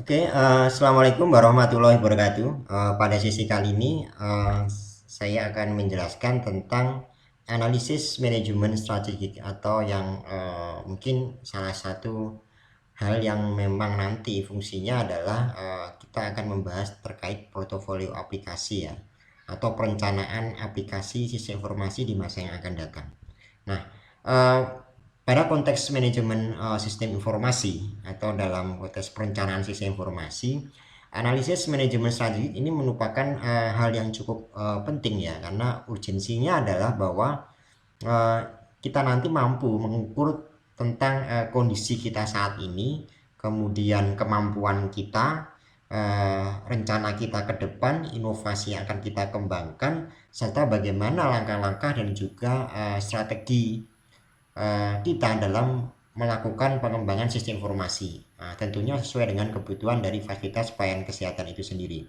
Assalamualaikum warahmatullahi wabarakatuh. Pada sesi kali ini, saya akan menjelaskan tentang analisis manajemen strategik atau yang mungkin salah satu hal yang memang nanti fungsinya adalah kita akan membahas terkait portofolio aplikasi ya, atau perencanaan aplikasi sistem informasi di masa yang akan datang. Nah, uh, pada konteks manajemen sistem informasi atau dalam konteks perencanaan sistem informasi, analisis manajemen strategi ini merupakan hal yang cukup penting ya, karena urgensinya adalah bahwa uh, kita nanti mampu mengukur tentang kondisi kita saat ini, kemudian kemampuan kita, rencana kita ke depan, inovasi yang akan kita kembangkan, serta bagaimana langkah-langkah dan juga strategi kita dalam melakukan pengembangan sistem informasi. Nah, tentunya sesuai dengan kebutuhan dari fasilitas pelayanan kesehatan itu sendiri.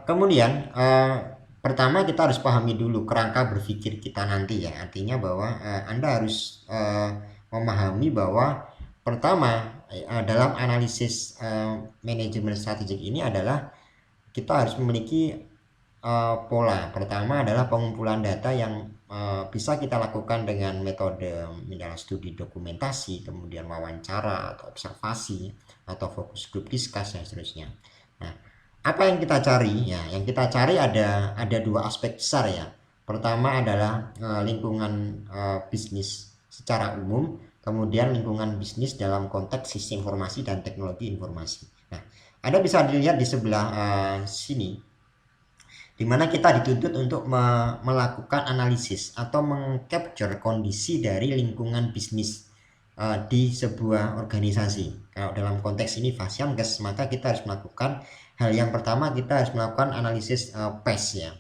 Kemudian pertama kita harus pahami dulu kerangka berpikir kita nanti ya. Artinya bahwa Anda harus memahami bahwa pertama dalam analisis manajemen strategik ini adalah kita harus memiliki pola. Pertama adalah pengumpulan data yang bisa kita lakukan dengan metode misalnya studi dokumentasi, kemudian wawancara atau observasi atau fokus group discuss dan seterusnya. Nah, apa yang kita cari ya? Yang kita cari ada dua aspek besar ya. Pertama adalah lingkungan bisnis secara umum, kemudian lingkungan bisnis dalam konteks sistem informasi dan teknologi informasi. Nah, Anda bisa dilihat di sebelah sini, di mana kita dituntut untuk melakukan analisis atau mengcapture kondisi dari lingkungan bisnis di sebuah organisasi. Kalau dalam konteks ini Fasiankes, maka kita harus melakukan hal yang pertama, kita harus melakukan analisis PES ya,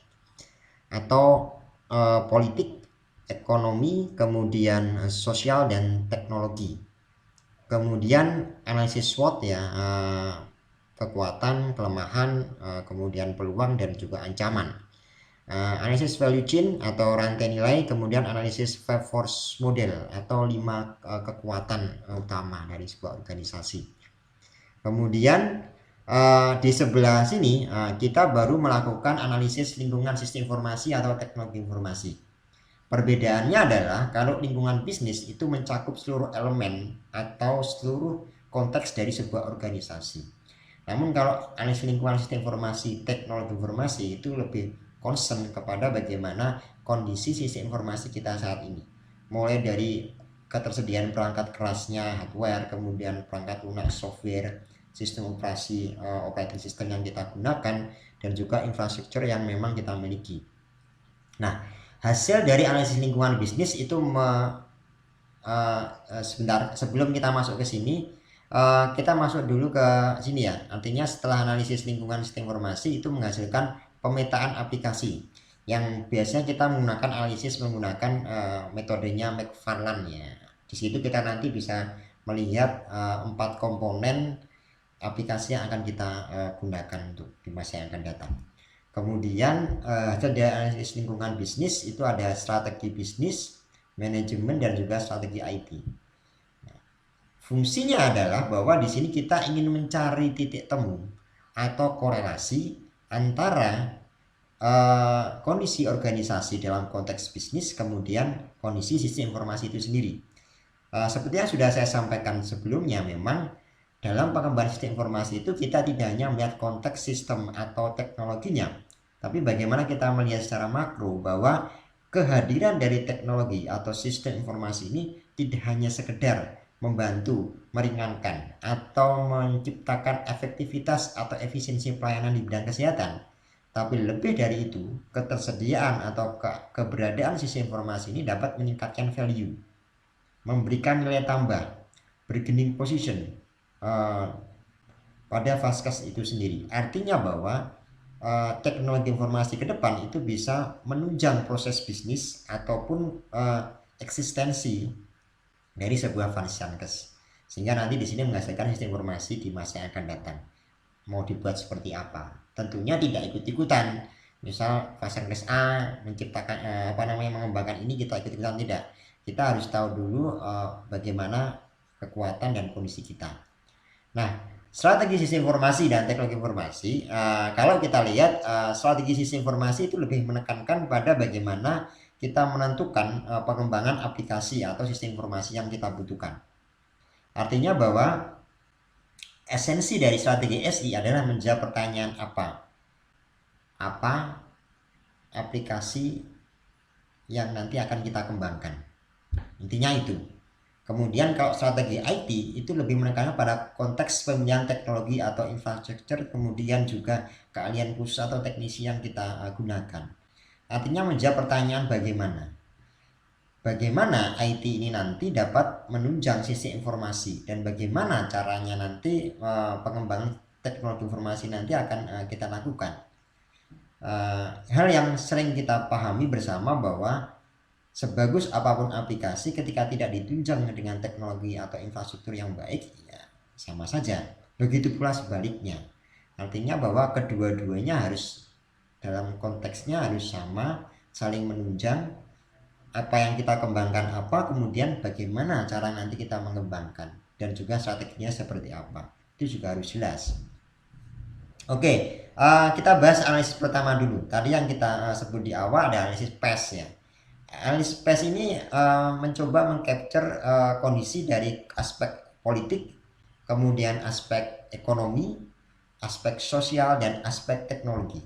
atau politik, ekonomi, kemudian sosial dan teknologi. Kemudian analisis SWOT ya, kekuatan, kelemahan, kemudian peluang dan juga ancaman. Analisis value chain atau rantai nilai, kemudian analisis 5 force model atau 5 kekuatan utama dari sebuah organisasi. Kemudian di sebelah sini kita baru melakukan analisis lingkungan sistem informasi atau teknologi informasi. Perbedaannya adalah kalau lingkungan bisnis itu mencakup seluruh elemen atau seluruh konteks dari sebuah organisasi. Namun kalau analisis lingkungan sistem informasi, teknologi informasi itu lebih concern kepada bagaimana kondisi sistem informasi kita saat ini. Mulai dari ketersediaan perangkat kerasnya, hardware, kemudian perangkat lunak software, sistem operasi, operating system yang kita gunakan, dan juga infrastruktur yang memang kita miliki. Nah, hasil dari analisis lingkungan bisnis itu sebentar sebelum kita masuk ke sini, kita masuk dulu ke sini ya. Artinya setelah analisis lingkungan sistem informasi itu menghasilkan pemetaan aplikasi yang biasanya kita menggunakan analisis menggunakan metodenya McFarland ya. Di situ kita nanti bisa melihat 4 komponen aplikasi yang akan kita gunakan untuk di masa yang akan datang. Kemudian hasil dari analisis lingkungan bisnis itu ada strategi bisnis, manajemen, dan juga strategi IT. Fungsinya adalah bahwa di sini kita ingin mencari titik temu atau korelasi antara kondisi organisasi dalam konteks bisnis, kemudian kondisi sistem informasi itu sendiri. Seperti yang sudah saya sampaikan sebelumnya, memang dalam pengembangan sistem informasi itu kita tidak hanya melihat konteks sistem atau teknologinya, tapi bagaimana kita melihat secara makro bahwa kehadiran dari teknologi atau sistem informasi ini tidak hanya sekedar membantu, meringankan, atau menciptakan efektivitas atau efisiensi pelayanan di bidang kesehatan. Tapi lebih dari itu, ketersediaan atau keberadaan sistem informasi ini dapat meningkatkan value, memberikan nilai tambah, bargaining position pada Vaskes itu sendiri. Artinya bahwa teknologi informasi ke depan itu bisa menunjang proses bisnis ataupun eksistensi dari sebuah Vaskes, sehingga nanti di sini menghasilkan sistem informasi di masa yang akan datang. Mau dibuat seperti apa? Tentunya tidak ikut-ikutan. Misal Vaskes A menciptakan mengembangkan ini, kita ikut-ikutan, tidak. Kita harus tahu dulu bagaimana kekuatan dan kondisi kita. Nah, strategi sistem informasi dan teknologi informasi, kalau kita lihat strategi sistem informasi itu lebih menekankan pada bagaimana kita menentukan pengembangan aplikasi atau sistem informasi yang kita butuhkan. Artinya bahwa esensi dari strategi SI adalah menjawab pertanyaan apa aplikasi yang nanti akan kita kembangkan. Intinya itu. Kemudian kalau strategi IT itu lebih menekankan pada konteks pemilihan teknologi atau infrastruktur, kemudian juga keahlian khusus atau teknisi yang kita gunakan. Artinya menjawab pertanyaan bagaimana IT ini nanti dapat menunjang sisi informasi dan bagaimana caranya nanti pengembangan teknologi informasi nanti akan kita lakukan. Hal yang sering kita pahami bersama bahwa sebagus apapun aplikasi ketika tidak ditunjang dengan teknologi atau infrastruktur yang baik, ya sama saja. Begitu pula sebaliknya. Artinya bahwa kedua-duanya harus dalam konteksnya harus sama, saling menunjang. Apa yang kita kembangkan kemudian bagaimana cara nanti kita mengembangkan, dan juga strateginya seperti apa. Itu juga harus jelas. Oke, kita bahas analisis pertama dulu. Tadi yang kita sebut di awal ada analisis PES ya. Analisis PES ini mencoba mengcapture kondisi dari aspek politik, kemudian aspek ekonomi, aspek sosial, dan aspek teknologi.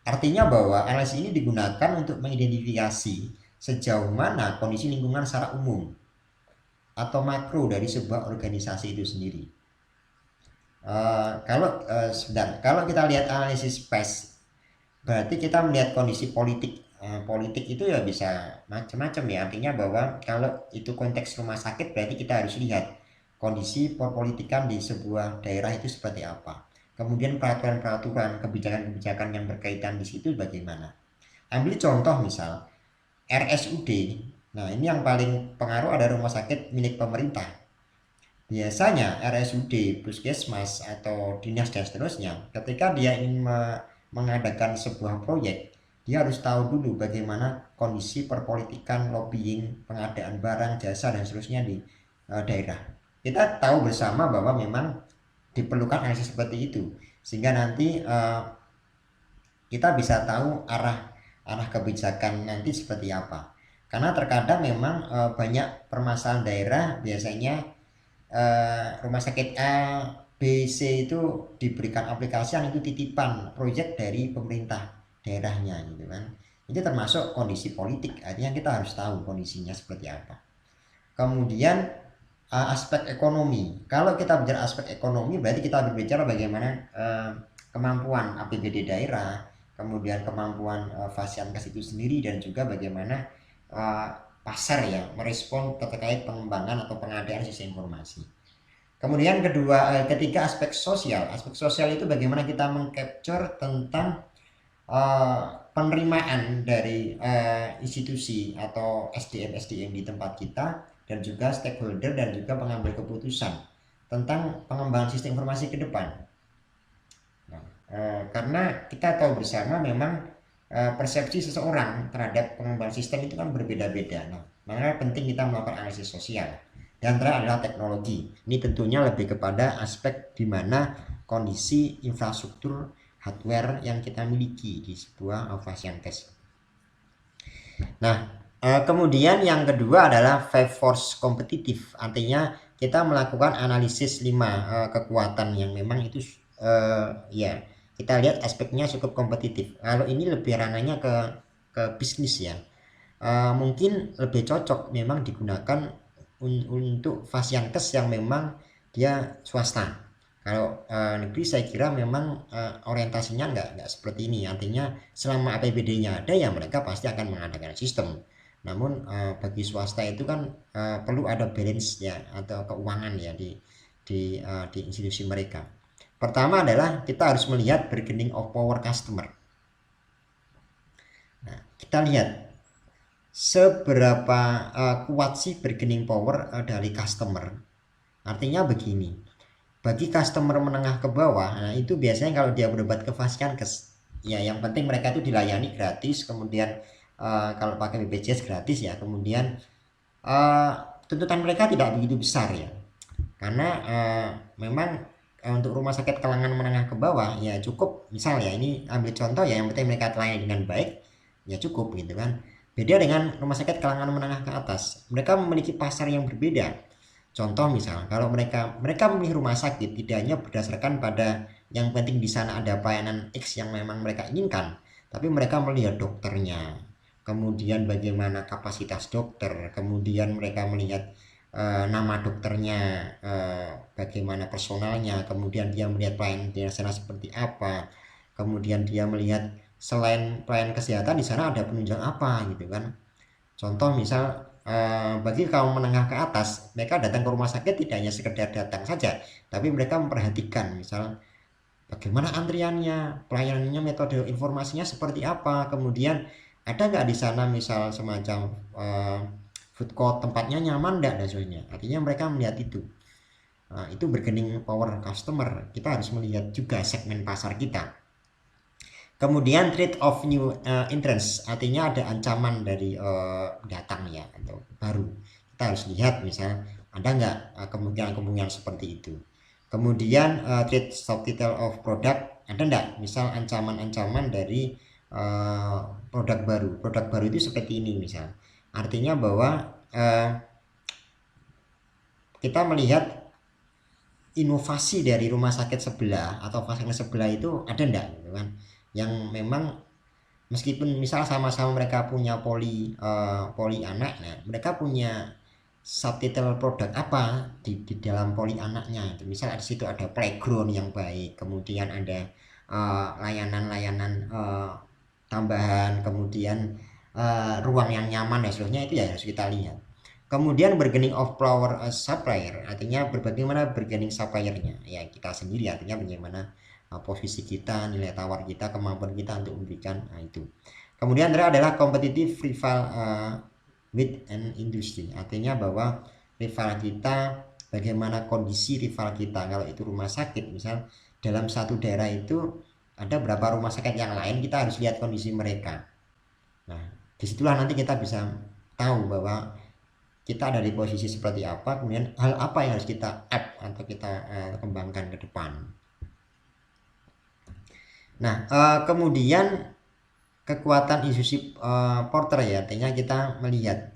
Artinya bahwa analisis ini digunakan untuk mengidentifikasi sejauh mana kondisi lingkungan secara umum atau makro dari sebuah organisasi itu sendiri. Kalau kita lihat analisis PES, berarti kita melihat kondisi politik. Politik itu ya bisa macam-macam ya. Artinya bahwa kalau itu konteks rumah sakit, berarti kita harus lihat kondisi perpolitikan di sebuah daerah itu seperti apa. Kemudian peraturan-peraturan, kebijakan-kebijakan yang berkaitan di situ bagaimana. Ambil contoh misal RSUD. Nah, ini yang paling pengaruh ada rumah sakit milik pemerintah. Biasanya RSUD, puskesmas, atau dinas dan seterusnya, ketika dia ingin mengadakan sebuah proyek, dia harus tahu dulu bagaimana kondisi perpolitikan, lobbying, pengadaan barang, jasa, dan seterusnya di daerah. Kita tahu bersama bahwa memang diperlukan analisis seperti itu, sehingga nanti kita bisa tahu arah kebijakan nanti seperti apa. Karena terkadang memang banyak permasalahan daerah, biasanya rumah sakit A, B, C itu diberikan aplikasi yang itu titipan proyek dari pemerintah daerahnya gitu kan. Itu termasuk kondisi politik, artinya kita harus tahu kondisinya seperti apa. Kemudian aspek ekonomi. Kalau kita bicara aspek ekonomi, berarti kita berbicara bagaimana kemampuan APBD daerah, kemudian kemampuan Fasiankes itu sendiri, dan juga bagaimana pasar ya merespon terkait pengembangan atau pengadaan sistem informasi. Kemudian ketiga aspek sosial. Aspek sosial itu bagaimana kita mengcapture tentang penerimaan dari institusi atau SDM di tempat kita, dan juga stakeholder dan juga pengambil keputusan tentang pengembangan sistem informasi ke depan. Nah, karena kita tahu bersama memang persepsi seseorang terhadap pengembangan sistem itu kan berbeda-beda. Nah, makanya penting kita melakukan analisis sosial. Dan terakhir adalah teknologi. Ini tentunya lebih kepada aspek di mana kondisi infrastruktur hardware yang kita miliki di sebuah Fasiankes. Nah, kemudian yang kedua adalah 5 force kompetitif. Artinya kita melakukan analisis 5 kekuatan yang memang itu ya kita lihat aspeknya cukup kompetitif. Kalau ini lebih ranahnya ke bisnis ya, mungkin lebih cocok memang digunakan untuk Fasiankes yang memang dia swasta. Kalau negeri saya kira memang orientasinya nggak seperti ini. Artinya selama APBD-nya ada ya mereka pasti akan mengadakan sistem. Namun bagi swasta itu kan perlu ada balance ya atau keuangan ya di institusi mereka. Pertama adalah kita harus melihat bargaining of power customer. Nah, kita lihat seberapa kuat sih bargaining power dari customer. Artinya begini, bagi customer menengah ke bawah, nah itu biasanya kalau dia berobat ke Fasiankes, ya yang penting mereka itu dilayani gratis, kemudian kalau pakai BPJS gratis ya, kemudian tuntutan mereka tidak begitu besar ya, karena memang untuk rumah sakit kalangan menengah ke bawah ya cukup, misal ya ini ambil contoh ya, yang penting mereka terlayani dengan baik ya cukup gitu kan. Beda dengan rumah sakit kalangan menengah ke atas, mereka memiliki pasar yang berbeda. Contoh misal kalau mereka memilih rumah sakit tidak hanya berdasarkan pada yang penting di sana ada pelayanan X yang memang mereka inginkan, tapi mereka melihat dokternya, kemudian bagaimana kapasitas dokter, kemudian mereka melihat nama dokternya, bagaimana personalnya, kemudian dia melihat pelayanan di sana seperti apa, kemudian dia melihat selain pelayanan kesehatan di sana ada penunjang apa gitu kan. Contoh misal bagi kaum menengah ke atas, mereka datang ke rumah sakit tidak hanya sekedar datang saja, tapi mereka memperhatikan misal bagaimana antriannya, pelayanannya, metode informasinya seperti apa, kemudian ada nggak di sana misal semacam food court, tempatnya nyaman nggak dan sebagainya. Artinya mereka melihat itu. Itu bargaining power customer. Kita harus melihat juga segmen pasar kita. Kemudian threat of new entrance, artinya ada ancaman dari datang ya atau baru. Kita harus lihat misal ada nggak kemungkinan-kemungkinan seperti itu. Kemudian threat subtitle of product, ada nggak misal ancaman-ancaman dari produk baru. Produk baru itu seperti ini misal. Artinya bahwa kita melihat inovasi dari rumah sakit sebelah atau fasilitas sebelah itu ada enggak gitu kan, yang memang meskipun misal sama-sama mereka punya poli anak, nah mereka punya subtitle produk apa di dalam poli anaknya itu, misal di situ ada playground yang baik, kemudian ada layanan-layanan tambahan, kemudian ruang yang nyaman dan seterusnya, itu ya harus kita lihat. Kemudian bargaining of power supplier, artinya bagaimana bargaining suppliernya ya kita sendiri, artinya bagaimana posisi kita, nilai tawar kita, kemampuan kita untuk memberikan itu. Kemudian adalah competitive rival with an industry, artinya bahwa rival kita, bagaimana kondisi rival kita. Kalau itu rumah sakit misal dalam satu daerah itu ada berapa rumah sakit yang lain, kita harus lihat kondisi mereka. Nah disitulah nanti kita bisa tahu bahwa kita ada di posisi seperti apa, kemudian hal apa yang harus kita add atau kita kembangkan ke depan. Nah kemudian kekuatan institusi Porter ya, artinya kita melihat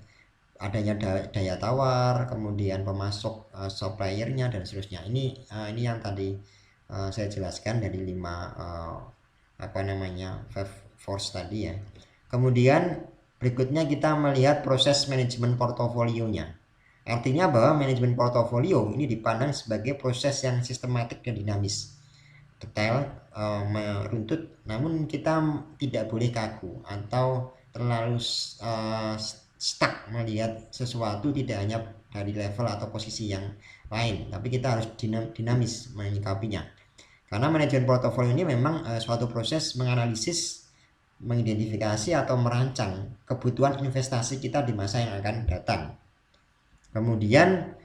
adanya daya tawar, kemudian pemasok suppliernya dan seterusnya. Ini yang tadi saya jelaskan dari 5 five force tadi ya. Kemudian berikutnya kita melihat proses manajemen portofolionya. Artinya bahwa manajemen portofolio ini dipandang sebagai proses yang sistematik dan dinamis, detail, meruntut, namun kita tidak boleh kaku atau terlalu stuck melihat sesuatu tidak hanya dari level atau posisi yang lain, tapi kita harus dinamis menyikapinya. Karena manajemen portofolio ini memang suatu proses menganalisis, mengidentifikasi atau merancang kebutuhan investasi kita di masa yang akan datang. Kemudian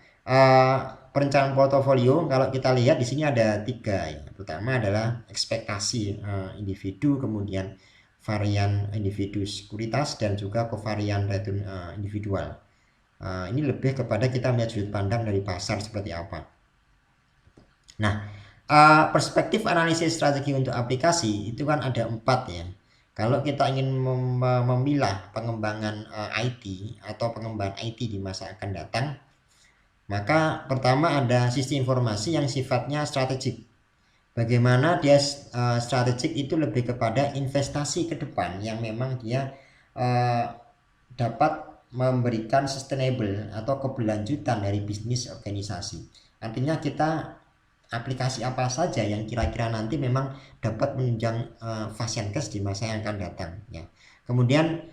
perencanaan portofolio, kalau kita lihat di sini ada 3 ya. Pertama adalah ekspektasi individu, kemudian varian individu sekuritas, dan juga covarian return individual. Ini lebih kepada kita melihat sudut pandang dari pasar seperti apa. Nah perspektif analisis strategi untuk aplikasi itu kan ada 4 ya. Kalau kita ingin memilah pengembangan IT atau pengembangan IT di masa akan datang, maka pertama ada sistem informasi yang sifatnya strategik. Bagaimana dia strategik itu lebih kepada investasi ke depan yang memang dia dapat memberikan sustainable atau keberlanjutan dari bisnis organisasi. Artinya kita aplikasi apa saja yang kira-kira nanti memang dapat menunjang Fasiankes di masa yang akan datang ya. Kemudian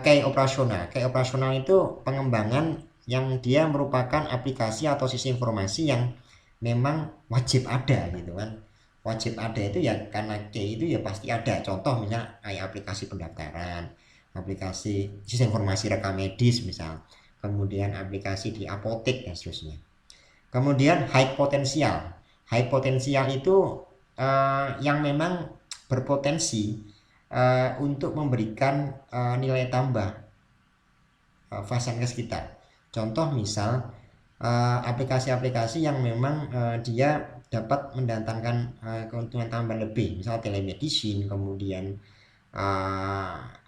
key operasional itu pengembangan yang dia merupakan aplikasi atau sisi informasi yang memang wajib ada gitu kan. Wajib ada itu ya karena key itu ya pasti ada. Contoh misalnya kayak aplikasi pendaftaran, aplikasi sistem informasi rekam medis misal, kemudian aplikasi di apotek dan seterusnya. Kemudian high potensial itu yang memang berpotensi untuk memberikan nilai tambah Fasiankes kita. Contoh misal aplikasi-aplikasi yang memang dia dapat mendatangkan keuntungan tambahan lebih, misal telemedicine, kemudian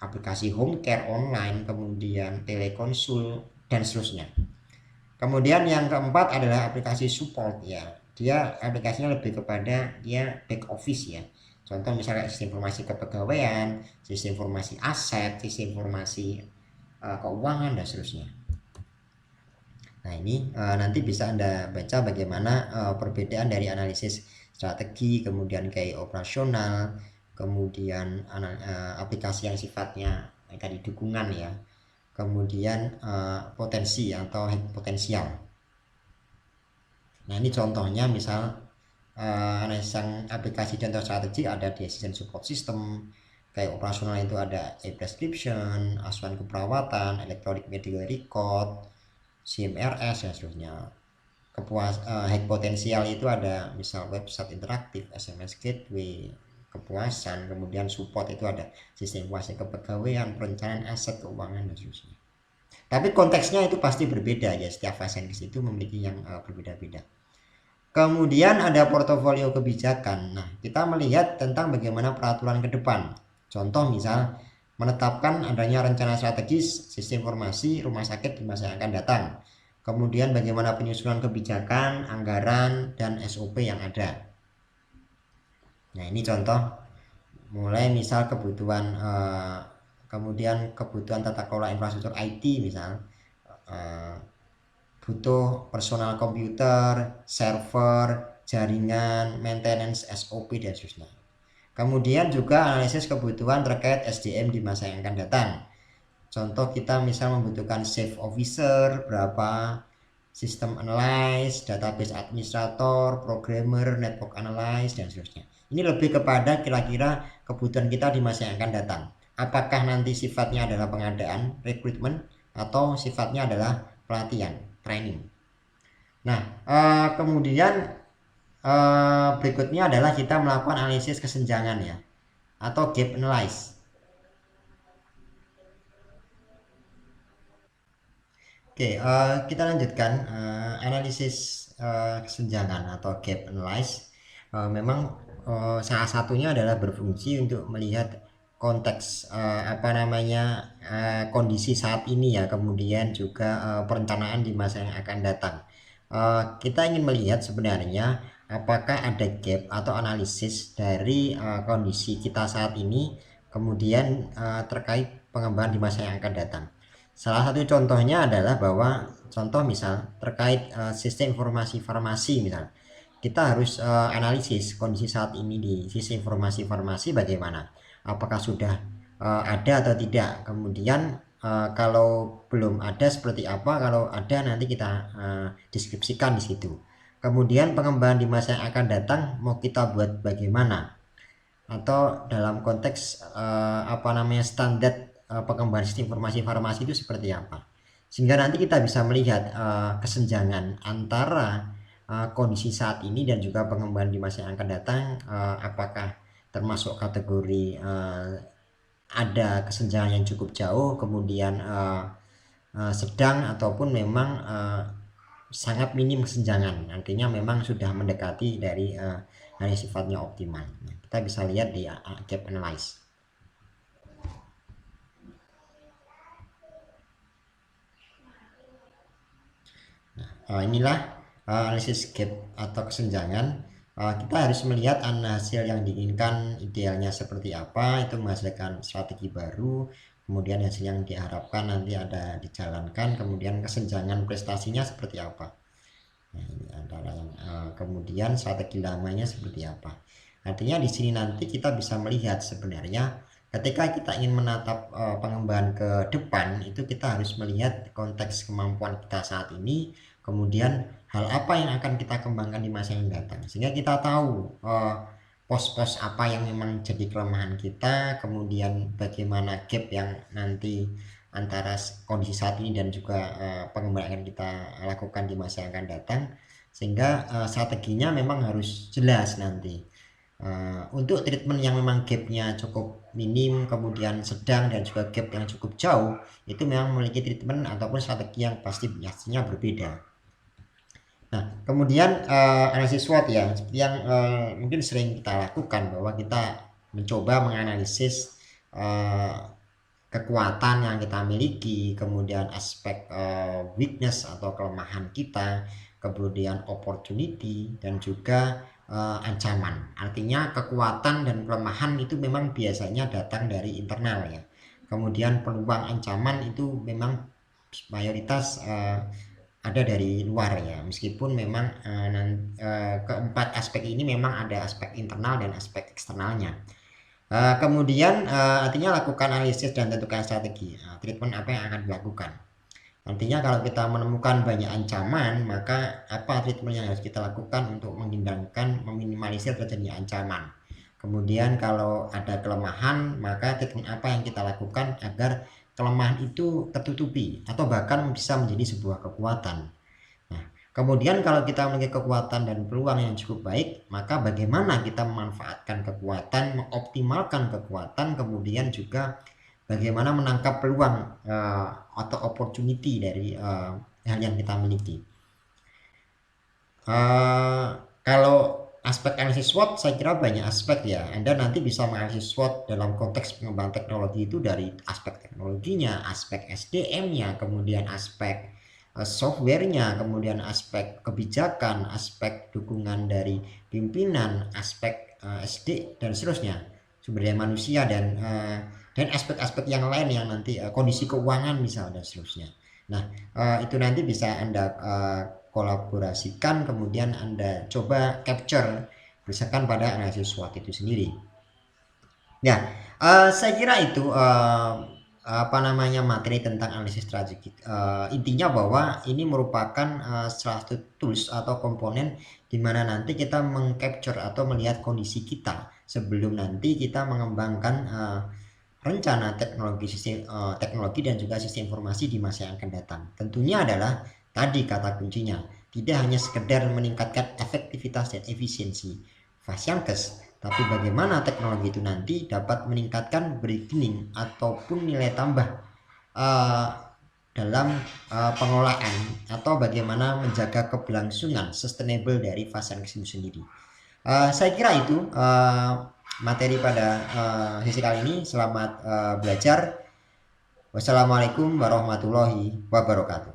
aplikasi home care online, kemudian telekonsul dan seterusnya. Kemudian yang keempat adalah aplikasi support ya. Dia aplikasinya lebih kepada dia back office ya. Contoh misalnya sistem informasi kepegawaian, sistem informasi aset, sistem informasi keuangan dan seterusnya. Nah ini nanti bisa Anda baca bagaimana perbedaan dari analisis strategi, kemudian kayak operasional, kemudian aplikasi yang sifatnya tadi dukungan ya, kemudian potensi atau potensial. Nah ini contohnya misal analisis aplikasi contoh strategi ada decision support system, kayak operasional itu ada e-prescription, asuhan keperawatan, electronic medical record, CMRS dan seterusnya. Hack potensial itu ada misal website interaktif, SMS gateway, kepuasan, kemudian support itu ada sistem informasi kepegawaian, perencanaan aset keuangan dan seterusnya. Tapi konteksnya itu pasti berbeda ya, setiap fase itu memiliki yang berbeda-beda. Kemudian ada portofolio kebijakan. Nah, kita melihat tentang bagaimana peraturan ke depan. Contoh misal menetapkan adanya rencana strategis sistem informasi rumah sakit di masa yang akan datang. Kemudian bagaimana penyusunan kebijakan, anggaran, dan SOP yang ada. Nah, ini contoh mulai misal kebutuhan kemudian kebutuhan tata kelola infrastruktur IT misal butuh personal komputer, server, jaringan, maintenance, SOP dan seterusnya. Kemudian juga analisis kebutuhan terkait SDM di masa yang akan datang. Contoh kita misal membutuhkan safe officer berapa, sistem analyst, database administrator, programmer, network analyst dan seterusnya. Ini lebih kepada kira-kira kebutuhan kita di masa yang akan datang. Apakah nanti sifatnya adalah pengadaan, rekrutmen, atau sifatnya adalah pelatihan, training. Nah, kemudian berikutnya adalah kita melakukan analisis kesenjangan ya, atau gap analysis. Oke, kita lanjutkan analisis kesenjangan atau gap analysis. Memang salah satunya adalah berfungsi untuk melihat konteks kondisi saat ini ya, kemudian juga perencanaan di masa yang akan datang. Kita ingin melihat sebenarnya apakah ada gap atau analisis dari kondisi kita saat ini, kemudian terkait pengembangan di masa yang akan datang. Salah satu contohnya adalah bahwa contoh misal terkait sistem informasi farmasi misal. Kita harus analisis kondisi saat ini di sistem informasi farmasi bagaimana. Apakah sudah ada atau tidak. Kemudian kalau belum ada seperti apa, kalau ada nanti kita deskripsikan di situ. Kemudian pengembangan di masa yang akan datang mau kita buat bagaimana, atau dalam konteks standar pengembangan sistem informasi farmasi itu seperti apa, sehingga nanti kita bisa melihat kesenjangan antara kondisi saat ini dan juga pengembangan di masa yang akan datang, apakah termasuk kategori ada kesenjangan yang cukup jauh, kemudian sedang, ataupun memang sangat minim kesenjangan, artinya memang sudah mendekati dari yang sifatnya optimal. Nah, kita bisa lihat di gap analysis. Nah, inilah analisis gap atau kesenjangan. Kita harus melihat hasil yang diinginkan idealnya seperti apa, itu menghasilkan strategi baru, kemudian hasil yang diharapkan nanti ada dijalankan, kemudian kesenjangan prestasinya seperti apa. Nah, ini antara yang kemudian strategi lamanya seperti apa. Artinya di sini nanti kita bisa melihat sebenarnya ketika kita ingin menatap pengembangan ke depan, itu kita harus melihat konteks kemampuan kita saat ini, kemudian hal apa yang akan kita kembangkan di masa yang datang, sehingga kita tahu pos-pos apa yang memang jadi kelemahan kita, kemudian bagaimana gap yang nanti antara kondisi saat ini dan juga pengembangan yang kita lakukan di masa yang akan datang, sehingga strateginya memang harus jelas nanti. Untuk treatment yang memang gapnya cukup minim, kemudian sedang, dan juga gap yang cukup jauh, itu memang memiliki treatment ataupun strategi yang pastinya berbeda. Nah, kemudian analisis SWOT ya, seperti yang mungkin sering kita lakukan bahwa kita mencoba menganalisis eh, kekuatan yang kita miliki, kemudian aspek weakness atau kelemahan kita, kemudian opportunity dan juga ancaman. Artinya kekuatan dan kelemahan itu memang biasanya datang dari internal ya. Kemudian peluang ancaman itu memang mayoritas ada dari luar ya, meskipun memang keempat aspek ini memang ada aspek internal dan aspek eksternalnya. Kemudian artinya lakukan analisis dan tentukan strategi. Treatment apa yang akan dilakukan. Nantinya kalau kita menemukan banyak ancaman, maka apa treatment yang harus kita lakukan untuk menghindarkan, meminimalisir terjadinya ancaman. Kemudian kalau ada kelemahan, maka treatment apa yang kita lakukan agar kelemahan itu tertutupi atau bahkan bisa menjadi sebuah kekuatan. Nah, kemudian kalau kita memiliki kekuatan dan peluang yang cukup baik, maka bagaimana kita memanfaatkan kekuatan, mengoptimalkan kekuatan, kemudian juga bagaimana menangkap peluang atau opportunity dari hal yang kita miliki. Kalau aspek analisis SWOT, saya kira banyak aspek ya. Anda nanti bisa menganalisis SWOT dalam konteks pengembangan teknologi itu dari aspek teknologinya, aspek SDM-nya, kemudian aspek software-nya, kemudian aspek kebijakan, aspek dukungan dari pimpinan, aspek SD dan seterusnya, sumber daya manusia dan aspek-aspek yang lain yang nanti kondisi keuangan misalnya dan seterusnya. Nah, itu nanti bisa Anda kolaborasikan, kemudian Anda coba capture berdasarkan pada analisis SWOT itu sendiri. Ya, saya kira itu apa namanya materi tentang analisis strategi. Intinya bahwa ini merupakan salah satu tools atau komponen di mana nanti kita mengcapture atau melihat kondisi kita sebelum nanti kita mengembangkan rencana teknologi dan juga sistem informasi di masa yang akan datang. Tentunya adalah tadi kata kuncinya, tidak hanya sekedar meningkatkan efektivitas dan efisiensi Fasiankes, tapi bagaimana teknologi itu nanti dapat meningkatkan bargaining ataupun nilai tambah dalam pengelolaan atau bagaimana menjaga keberlangsungan sustainable dari Fasiankes itu sendiri. Saya kira itu materi pada sesi kali ini. Selamat belajar. Wassalamualaikum warahmatullahi wabarakatuh.